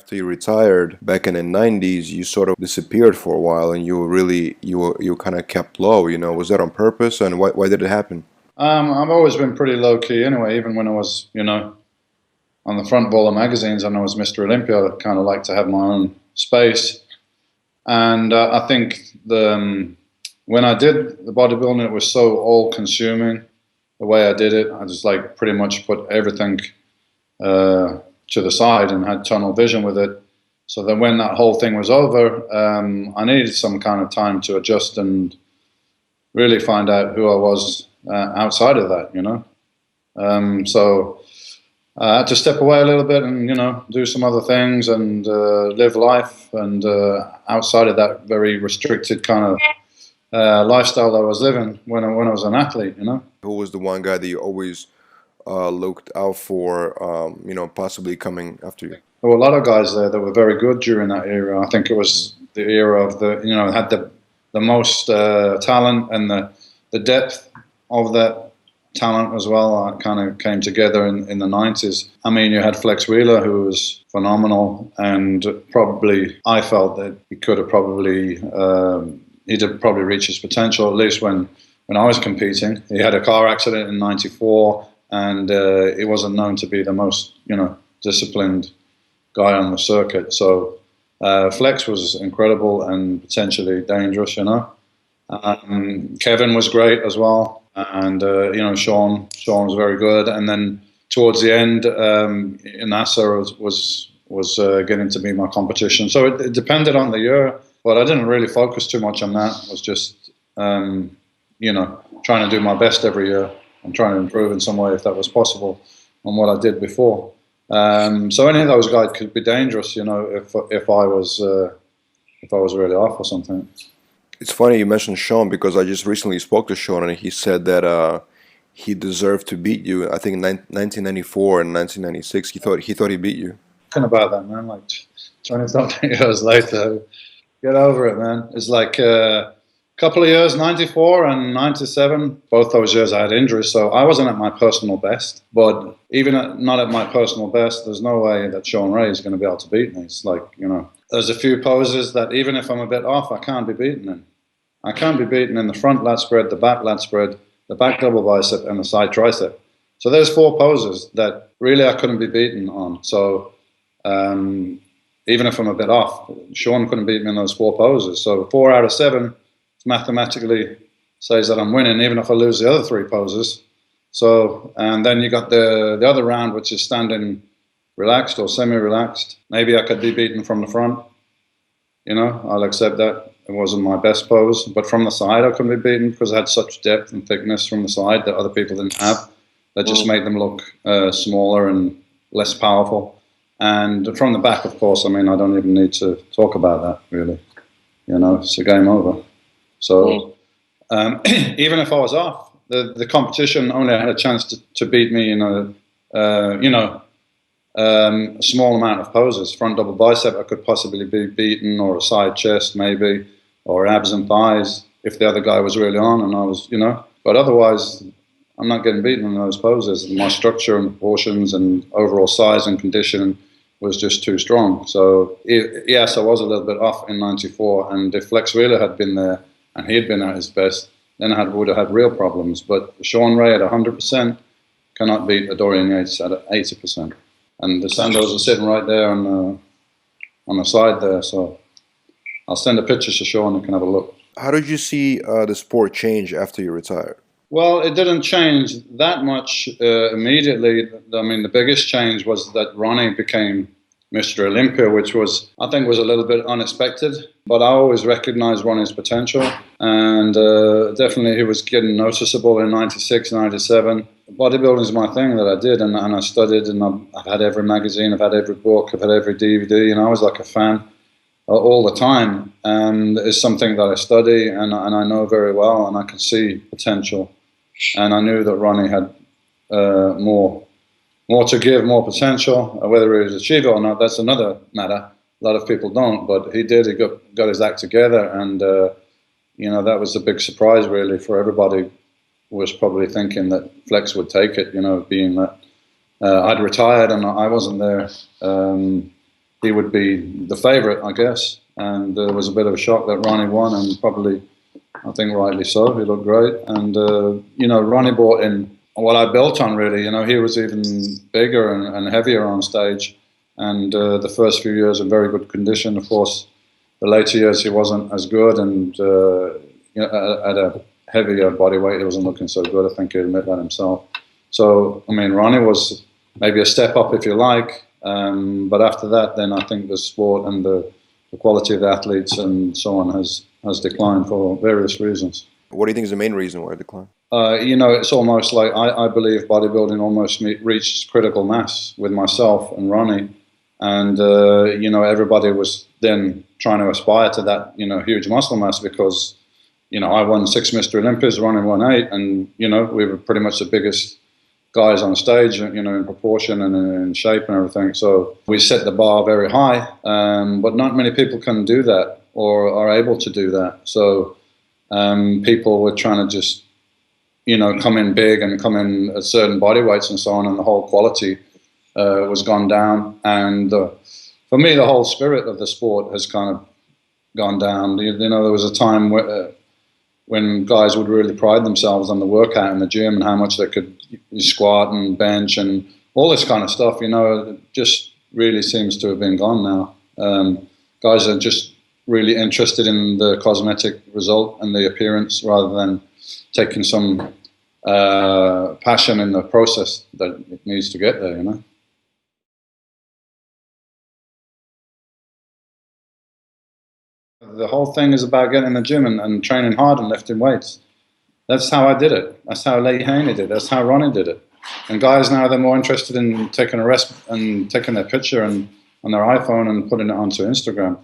after you retired back in the 90s, you sort of disappeared for a while, and you kind of kept low. Was that on purpose, and why did it happen? I've always been pretty low key anyway. Even when I was, on the front of all the magazines, and I was Mr. Olympia, I kind of like to have my own space. And I think when I did the bodybuilding, it was so all-consuming. The way I did it, I just like pretty much put everything to the side and had tunnel vision with it. So that when that whole thing was over, I needed some kind of time to adjust and really find out who I was outside of that, So I had to step away a little bit and, do some other things and live life. And outside of that very restricted kind of lifestyle that I was living when I was an athlete, Who was the one guy that you always looked out for, possibly coming after you? There were a lot of guys there that were very good during that era. I think it was the era of had the most talent, and the depth of that talent as well kind of came together in the 90s. I mean, you had Flex Wheeler, who was phenomenal, and probably I felt that he could have probably he'd probably reached his potential, at least when I was competing. He had a car accident in '94, and he wasn't known to be the most disciplined guy on the circuit. So Flex was incredible and potentially dangerous, Kevin was great as well, and Sean was very good. And then towards the end, Nasser was getting to be my competition. So it depended on the year, but I didn't really focus too much on that. I was just trying to do my best every year and trying to improve in some way if that was possible on what I did before. So any of those guys could be dangerous, if I was really off or something. It's funny you mentioned Sean, because I just recently spoke to Sean, and he said that he deserved to beat you. I think in 1994 and 1996, he thought he beat you. Talking about that, man, like 20-something years later, get over it, man. It's like a couple of years, 94 and 97, both those years I had injuries, so I wasn't at my personal best. But even not at my personal best, there's no way that Sean Ray is going to be able to beat me. It's like, there's a few poses that even if I'm a bit off, I can't be beaten in. I can't be beaten in the front lat spread, the back lat spread, the back double bicep, and the side tricep. So there's 4 poses that really I couldn't be beaten on. So even if I'm a bit off, Sean couldn't beat me in those 4 poses. So 4 out of 7 mathematically says that I'm winning, even if I lose the other 3 poses. So, and then you got the other round, which is standing relaxed or semi-relaxed. Maybe I could be beaten from the front. I'll accept that. It wasn't my best pose, but from the side I couldn't be beaten because I had such depth and thickness from the side that other people didn't have. That just made them look smaller and less powerful. And from the back, of course, I mean, I don't even need to talk about that, really. It's a game over. So even if I was off, the competition only had a chance to beat me in a small amount of poses. Front double bicep, I could possibly be beaten, or a side chest maybe, or abs and thighs if the other guy was really on and I was, But otherwise, I'm not getting beaten in those poses. My structure and proportions and overall size and condition was just too strong. So yes, I was a little bit off in '94, and if Flex Wheeler had been there and he had been at his best, then I would have had real problems. But Sean Ray at 100% cannot beat a Dorian Yates at 80%. And the Sandos are sitting right there on the side there. So I'll send a picture to Sean, and can have a look. How did you see the sport change after you retired? Well, it didn't change that much immediately. I mean, the biggest change was that Ronnie became Mr. Olympia, which I think was a little bit unexpected. But I always recognized Ronnie's potential, and definitely he was getting noticeable in '96, '97. Bodybuilding is my thing that I did, and I studied, and I've had every magazine, I've had every book, I've had every DVD, and I was like a fan all the time. And it's something that I study, and I know very well, and I can see potential. And I knew that Ronnie had more to give, more potential. Whether he would achieve it or not, that's another matter. A lot of people don't, but he did. He got his act together, and that was a big surprise, really, for everybody. Was probably thinking that Flex would take it, being that I'd retired and I wasn't there he would be the favourite, I guess. And it was a bit of a shock that Ronnie won, and probably, I think rightly so. He looked great. And, Ronnie brought in what I built on, really. He was even bigger and heavier on stage. And the first few years in very good condition. Of course, the later years he wasn't as good, and at a heavier body weight he wasn't looking so good. I think he'd admit that himself. So, Ronnie was maybe a step up, if you like. But after that, then I think the sport and the quality of the athletes and so on has declined for various reasons. What do you think is the main reason why it declined? It's almost like I believe bodybuilding almost reached critical mass with myself and Ronnie. And, everybody was then trying to aspire to that, huge muscle mass because, I won 6 Mr. Olympias, Ronnie won 8. And, we were pretty much the biggest guys on stage, in proportion and in shape and everything. So we set the bar very high, but not many people can do that or are able to do that. So people were trying to just, come in big and come in at certain body weights and so on, and the whole quality was gone down. And for me, the whole spirit of the sport has kind of gone down. There was a time when guys would really pride themselves on the workout in the gym and how much they could squat and bench and all this kind of stuff. It just really seems to have been gone now. Guys are just really interested in the cosmetic result and the appearance rather than taking some passion in the process that it needs to get there, The whole thing is about getting in the gym and training hard and lifting weights. That's how I did it. That's how Lee Haney did it. That's how Ronnie did it. And guys now, they're more interested in taking a rest and taking their picture on their iPhone and putting it onto Instagram.